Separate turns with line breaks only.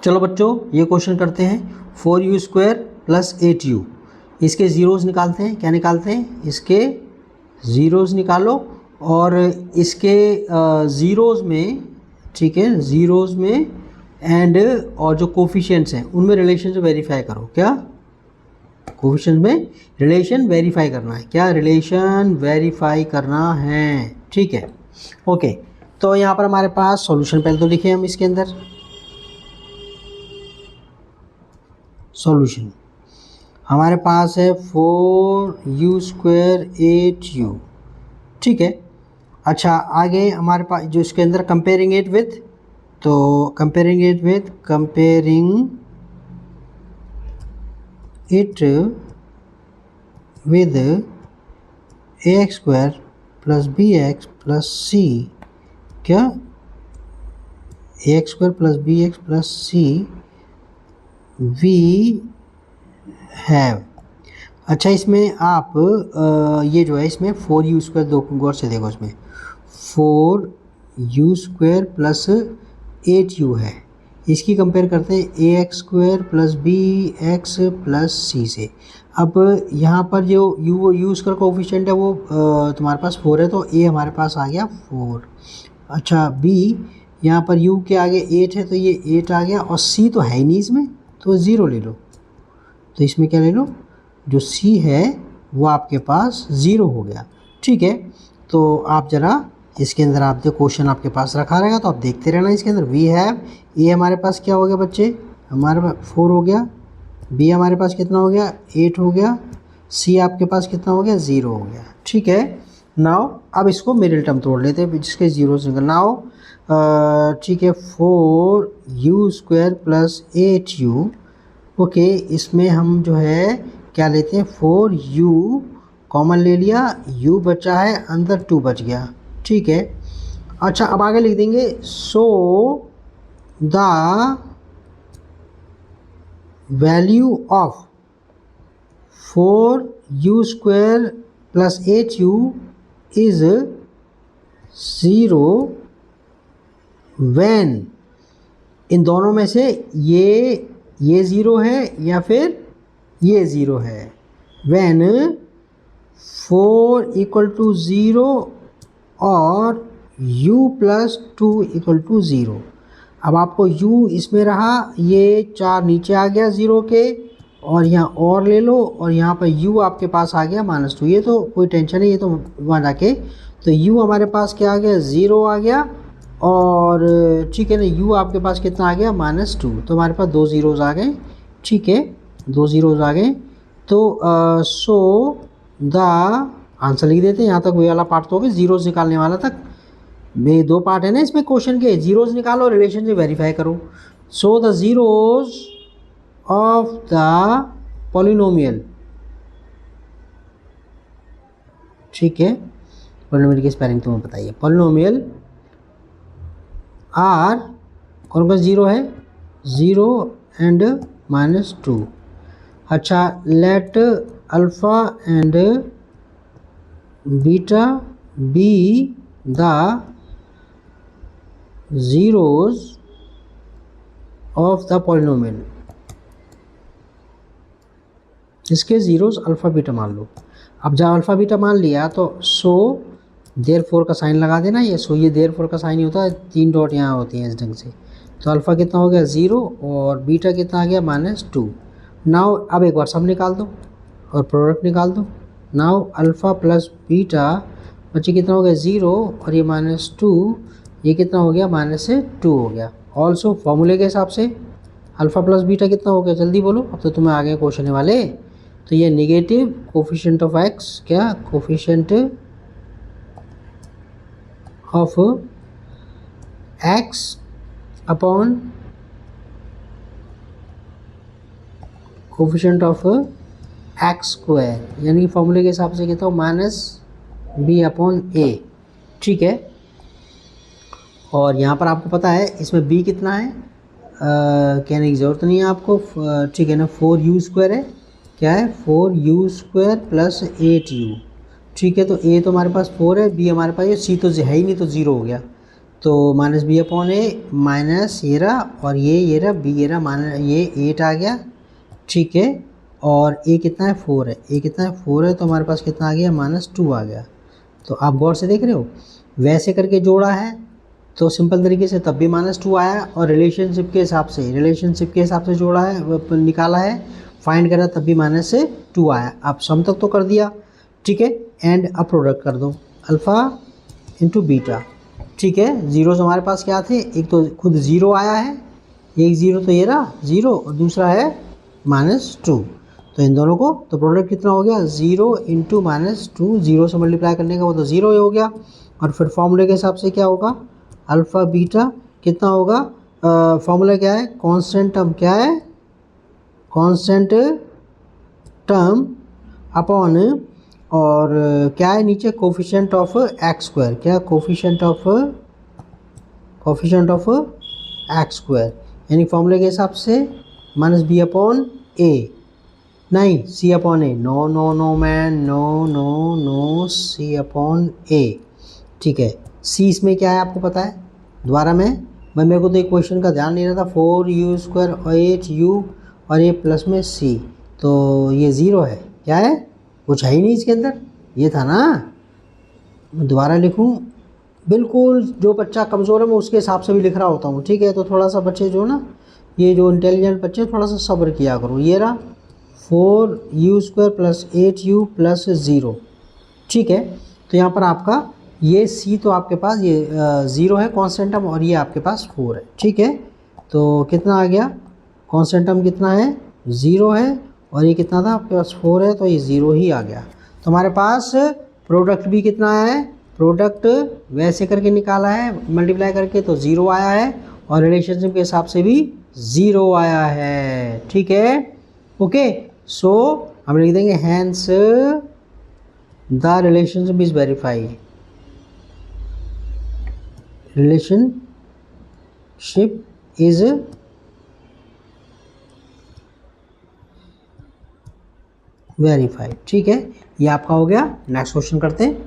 चलो बच्चों ये क्वेश्चन करते हैं। 4u² प्लस 8u, इसके ज़ीरोज़ निकालते हैं। क्या निकालते हैं? इसके ज़ीरोज़ निकालो और इसके ज़ीरोज़ में, ठीक है, ज़ीरोज़ में एंड और जो कोफिशिएंट्स हैं उनमें रिलेशन से वेरीफाई करो। क्या कोफिशिएंट में रिलेशन वेरीफाई करना है? क्या रिलेशन वेरीफाई करना है? ठीक है, ओके। तो यहाँ पर हमारे पास सॉल्यूशन पहले तो लिखे हम इसके अंदर सॉल्यूशन हमारे पास है 4u² 8u, ठीक है। अच्छा आगे हमारे पास जो इसके अंदर कंपेयरिंग इट विथ, तो comparing it with ax² plus bx plus c, क्या ax² plus bx plus c we have. अच्छा इसमें आप ये जो है इसमें 4u² दो गौर से देखो, इसमें 4u² प्लस 8u है, इसकी कंपेयर करते हैं ax² plus bx plus c से। अब यहाँ पर जो u² कोफिशिएंट है वो तुम्हारे पास 4 है, तो a हमारे पास आ गया 4। अच्छा b यहाँ पर u के आगे 8 है तो ये 8 आ गया, और c तो है ही नहीं इसमें, तो 0 ले लो। तो इसमें क्या ले लो, जो c है वो आपके पास 0 हो गया, ठीक है। तो आप ज़रा इसके अंदर आप जो क्वेश्चन आपके पास रखा रहेगा तो आप देखते रहना। इसके अंदर वी हैव, ए हमारे पास क्या हो गया बच्चे, हमारे पास 4 हो गया, बी हमारे पास कितना हो गया 8 हो गया, सी आपके पास कितना हो गया 0 हो गया, ठीक है। नाउ अब इसको मिडिल टर्म तोड़ लेते हैं जिसके 0 से नाउ, ठीक है। 4u² plus 8u, okay. इसमें हम जो है क्या लेते हैं, 4u कॉमन ले लिया, u बचा है अंदर 2 बच गया, ठीक है। अच्छा अब आगे लिख देंगे so the value of 4u² plus 8u is 0 when, इन दोनों में से ये 0 है या फिर ये 0 है। व्हेन 4 = 0 और u + 2 = 0। अब आपको u इसमें रहा, ये 4 नीचे आ गया 0 के, और यहाँ और ले लो, और यहाँ पर u आपके पास आ गया -2। ये तो कोई टेंशन नहीं, ये तो वहाँ जाके, तो u हमारे पास क्या आ गया 0 आ गया, और ठीक है ना, u आपके पास कितना आ गया -2। तो हमारे पास 2 ज़ीरोज़ आ गए, ठीक है, 2 ज़ीरोज़ आ गए। तो सो द आंसर लिख देते हैं। यहाँ तक वही वाला पार्ट तो हो गया, ज़ीरोज़ निकालने वाला तक। में 2 पार्ट है ना इसमें क्वेश्चन के, ज़ीरोज़ निकालो, रिलेशन से वेरीफाई करो। So the zeros of the polynomial, ठीक है, पॉलिनोमियल की स्पेलिंग तुम्हें बताइए। पॉलिनोमियल आर, कौन कौन 0 है, 0 एंड -2। अच्छा late alpha and beta be the zeros of the polynomial, इसके ज़ीरोज़ अल्फ़ा बीटा मान लो। अब जब अल्फ़ा बीटा मान लिया तो सो देयरफॉर का साइन लगा देना। ये सो ये देयरफॉर का साइन ही होता है, 3 डॉट यहाँ होती हैं इस ढंग से। तो अल्फ़ा कितना हो गया 0 और बीटा कितना आ गया -2। नाउ अब एक बार सब निकाल दो और प्रोडक्ट निकाल दो। नाउ अल्फ़ा प्लस बीटा बच्चे कितना हो गया 0 और ये -2, ये कितना हो गया -2 हो गया। ऑल्सो फॉर्मूले के हिसाब से अल्फ़ा प्लस बीटा कितना हो गया, जल्दी बोलो, अब तो तुम्हें आ गए क्वेश्चन वाले। तो ये नेगेटिव कोफिशिएंट ऑफ x, क्या coefficient of x upon coefficient of x², यानी कि फॉर्मूले के हिसाब से कहता हूँ -b/a, ठीक है। और यहाँ पर आपको पता है इसमें b कितना है, कहने की ज़रूरत नहीं है आपको, ठीक है ना। 4u² है, क्या है 4u² प्लस 8u, ठीक है। तो a तो हमारे पास 4 है, b हमारे पास, ये c तो है ही नहीं तो 0 हो गया। तो माइनस बी अपॉन ए माइनस ये रहा, और ये रहा बी, ये रहा माइनस, ये 8 आ गया, ठीक है। और ए कितना है 4 है, ए कितना है 4 है, तो हमारे पास कितना आ गया -2 आ गया। तो आप गौर से देख रहे हो, वैसे करके जोड़ा है तो सिंपल तरीके से तब भी -2 आया, और रिलेशनशिप के हिसाब से जोड़ा है, निकाला है, फाइंड करा तब भी -2 आया। आप सम तक तो कर दिया, ठीक है। एंड अब प्रोडक्ट कर दो, अल्फ़ा इंटू बीटा, ठीक है। जीरोस हमारे पास क्या थे, एक तो खुद ज़ीरो आया है, एक ज़ीरो तो ये रहा ज़ीरो, और दूसरा है -2, तो इन दोनों को तो प्रोडक्ट कितना हो गया 0 इंटू -2, ज़ीरो से मल्टीप्लाई करने का वो तो ज़ीरो ही हो गया। और फिर फॉर्मूले के हिसाब से क्या होगा, अल्फ़ा बीटा कितना होगा, फॉर्मूला क्या है, कांस्टेंट टर्म क्या है, कांस्टेंट टर्म अपॉन, और क्या है नीचे कोफिशिएंट ऑफ एक्स स्क्वायर, क्या कोफिशिएंट ऑफ एक्स स्क्वायर, यानी फॉर्मूले के हिसाब से माइनस बी अपॉन ए, नहीं C upon A, no no no man, no no no, C upon A, ठीक है। सी इसमें क्या है आपको पता है, दोबारा मेरे को तो एक क्वेश्चन का ध्यान नहीं रहा था, 4u² और 8u और ये प्लस में सी, तो ये ज़ीरो है, क्या है, कुछ है ही नहीं इसके अंदर, ये था ना। मैं दोबारा लिखूं, बिल्कुल जो बच्चा कमज़ोर है मैं उसके हिसाब से भी लिख रहा होता हूँ, ठीक है। तो थोड़ा सा बच्चे जो ना, ये जो इंटेलिजेंट बच्चे थोड़ा सा सब्र किया करो। ये रहा 4u² प्लस 8u प्लस 0, ठीक है। तो यहाँ पर आपका ये सी तो आपके पास ये 0 है कांस्टेंट टर्म, और ये आपके पास 4 है, ठीक है। तो कितना आ गया, कांस्टेंट टर्म कितना है 0 है, और ये कितना था आपके पास 4 है, तो ये 0 ही आ गया। तो हमारे पास प्रोडक्ट भी कितना है, प्रोडक्ट वैसे करके निकाला है मल्टीप्लाई करके तो 0 आया है, और रिलेशनशिप के हिसाब से भी 0 आया है, ठीक है। ओके, सो हम लिख देंगे hence the relationship is verified, relationship is verified, ठीक है। ये आपका हो गया। नेक्स्ट क्वेश्चन करते हैं।